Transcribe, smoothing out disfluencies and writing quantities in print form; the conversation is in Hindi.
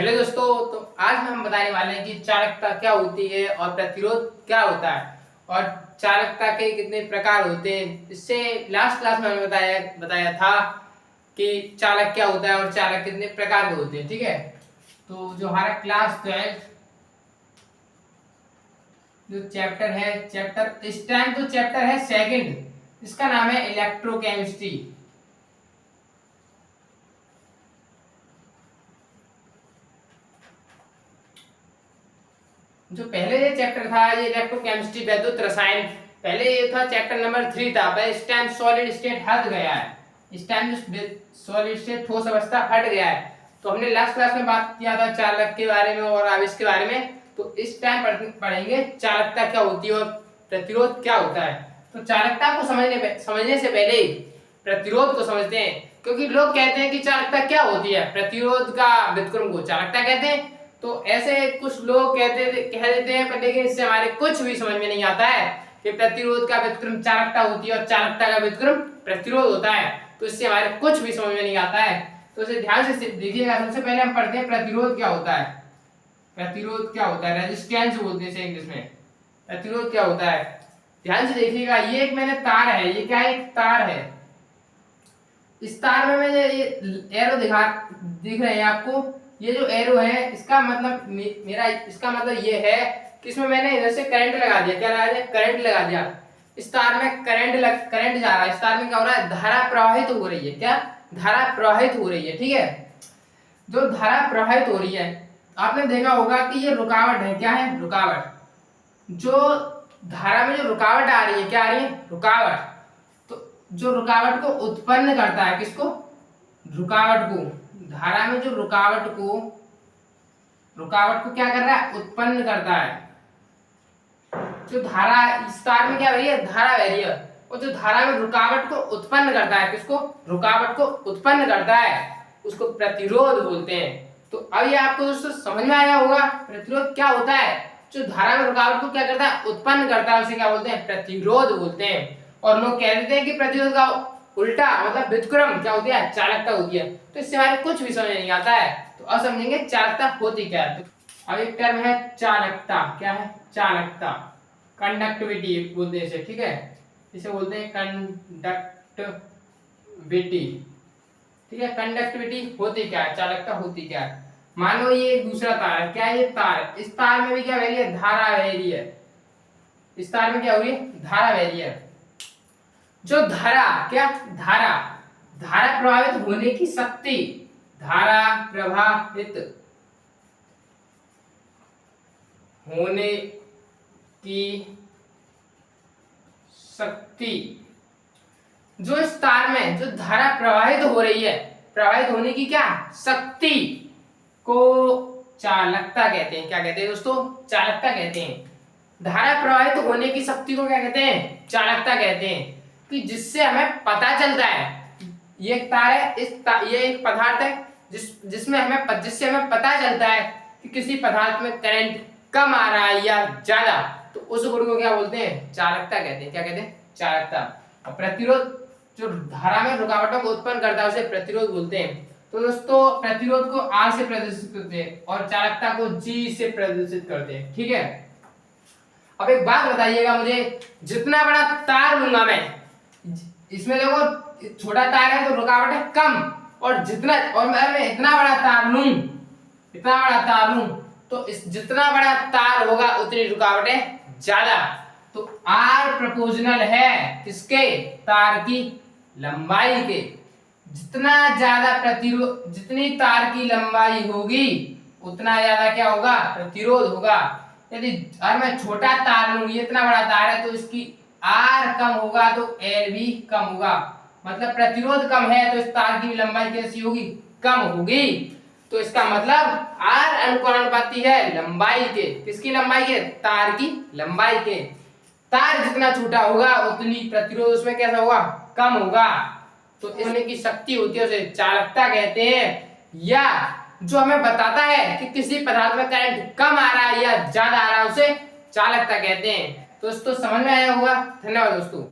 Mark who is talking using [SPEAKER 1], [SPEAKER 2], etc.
[SPEAKER 1] हेलो दोस्तों, तो आज हम बताने वाले हैं कि चालकता क्या होती है और प्रतिरोध क्या होता है और चालकता के कितने प्रकार होते हैं। इससे लास्ट क्लास में हमने बताया था कि चालक क्या होता है और चालक कितने प्रकार के होते हैं। ठीक है, तो जो हमारा क्लास 12 जो चैप्टर है, चैप्टर इस टाइम तो चैप्टर है सेकंड, इसका नाम है इलेक्ट्रोकेमिस्ट्री। जो पहले ये चैप्टर था ये इलेक्ट्रोकेमिस्ट्री वैद्युत रसायन, पहले ये था चैप्टर नंबर 3 था, पर इस टाइम सॉलिड स्टेट हट गया है। इस टाइम जो सॉलिड स्टेट ठोस अवस्था हट गया है। तो हमने लास्ट क्लास में बात किया था चालक के बारे में और आवेश के बारे में, तो इस टाइम पढ़ेंगे चालकता क्या होती है और प्रतिरोध क्या होता है। तो चालकता को समझने से पहले प्रतिरोध को समझते हैं, क्योंकि लोग कहते हैं कि चालकता क्या होती है, प्रतिरोध का व्युत्क्रम को चालकता कहते हैं। तो ऐसे कुछ लोग कह देते हैं, पर लेकिन इससे हमारे कुछ भी समझ में नहीं आता है कि प्रतिरोध का व्युत्क्रम चालकता होती है और चालकता का व्युत्क्रम प्रतिरोध होता है। तो इससे हमारे कुछ भी समझ में नहीं आता है, तो इसे ध्यान से देखिएगा। सबसे पहले हम पढ़ते हैं प्रतिरोध क्या होता है। प्रतिरोध क्या होता है, रेजिस्टेंस बोलते हैं इसे इंग्लिश में। प्रतिरोध क्या होता है, ध्यान से देखिएगा। ये एक मैंने तार है, ये क्या है, एक तार है। इस तार में मैंने ये एरो दिख रहे हैं आपको। ये जो एरो है इसका मतलब मेरा इसका मतलब ये है कि इसमें मैंने इधर से करंट लगा दिया। क्या लगा दिया, करंट लगा दिया। इस तार में करंट जा रहा है। इस तार में क्या हो रहा है, धारा प्रवाहित हो रही है। क्या, धारा प्रवाहित हो रही है। ठीक है, जो धारा प्रवाहित हो रही है, आपने देखा होगा कि ये रुकावट है। क्या है, रुकावट। जो धारा में जो रुकावट आ रही है, क्या आ रही है, रुकावट। तो जो रुकावट को उत्पन्न करता है, किसको, रुकावट को, धारा में जो रुकावट को क्या कर रहा है, उत्पन्न करता है। जो धारा इस तार में क्या बह रही है, धारा बह रही है, और जो धारा में रुकावट को उत्पन्न करता है, किसको, रुकावट को उत्पन्न करता है, उसको प्रतिरोध बोलते हैं। तो अब ये आपको दोस्तों समझ में आया होगा प्रतिरोध क्या होता है। जो धारा में रुकावट को क्या करता है, उत्पन्न करता है, उसे क्या बोलते हैं, प्रतिरोध बोलते हैं। और लोग कह देते हैं कि प्रतिरोध का उल्टा मतलब व्युत्क्रम क्या होती है, चालकता होती है। तो इससे हमारे कुछ भी समझ नहीं आता है। तो अब समझेंगे चालकता होती क्या है। अब एक टर्म है चालकता। क्या है, चालकता, कंडक्टिविटी बोलते हैं इसे। ठीक है, इसे बोलते हैं कंडक्टिविटी। ठीक है, कंडक्टिविटी होती क्या है, चालकता होती क्या है। मान लो ये एक दूसरा तार है। क्या है, ये तार, इस तार में भी क्या बह रही है, धारा बह रही है। इस तार में क्या हो रही है, धारा बह रही है। जो धारा, क्या, धारा प्रभावित होने की शक्ति, धारा प्रभावित होने की शक्ति, जो इस तार में जो धारा प्रवाहित हो रही है, प्रवाहित होने की क्या शक्ति को चालकता कहते हैं। क्या कहते हैं दोस्तों, चालकता कहते हैं। धारा प्रवाहित होने की शक्ति को क्या कहते हैं, चालकता कहते हैं। कि जिससे हमें पता चलता है, ये एक तार है, ये एक पदार्थ है जिससे हमें पता चलता है कि किसी पदार्थ में करंट कम आ रहा है या ज्यादा, तो उस गुण को क्या बोलते हैं, चालकता कहते हैं। क्या कहते हैं, चालकता। और प्रतिरोध जो धारा में रुकावटों को उत्पन्न करता है उसे प्रतिरोध बोलते हैं। तो दोस्तों प्रतिरोध को R से प्रदर्शित करते हैं और चालकता को G से प्रदर्शित करते हैं। ठीक है, अब एक बात बताइएगा मुझे, जितना बड़ा तार लूंगा मैं, इसमें देखो छोटा तार है तो रुकावट है कम, और मैं इतना बड़ा तार लूं तो इस जितना बड़ा तार होगा उतनी रुकावट है ज्यादा। तो R प्रोपोर्शनल है किसके, तार की लंबाई के। जितना ज्यादा प्रतिरोध, जितनी तार की लंबाई होगी उतना ज्यादा क्या होगा, प्रतिरोध होगा। यदि अगर मैं छोटा तार लूं, ये इतना बड़ा तार है तो इसकी R कम होगा तो L भी कम होगा। मतलब प्रतिरोध कम है तो इस तार की लंबाई कैसी होगी, कम होगी। तो इसका मतलब R अनुपाती है लंबाई के, किसकी लंबाई के, तार की लंबाई के। तार जितना छोटा होगा उतनी प्रतिरोध उसमें कैसा होगा, कम होगा। तो होने की शक्ति होती है उसे चालकता कहते हैं। या जो हमें बताता है कि किसी पदार्थ में करंट कम आ रहा है या ज्यादा आ रहा है उसे चालकता कहते हैं। दोस्तों समझ में आया होगा। धन्यवाद दोस्तों।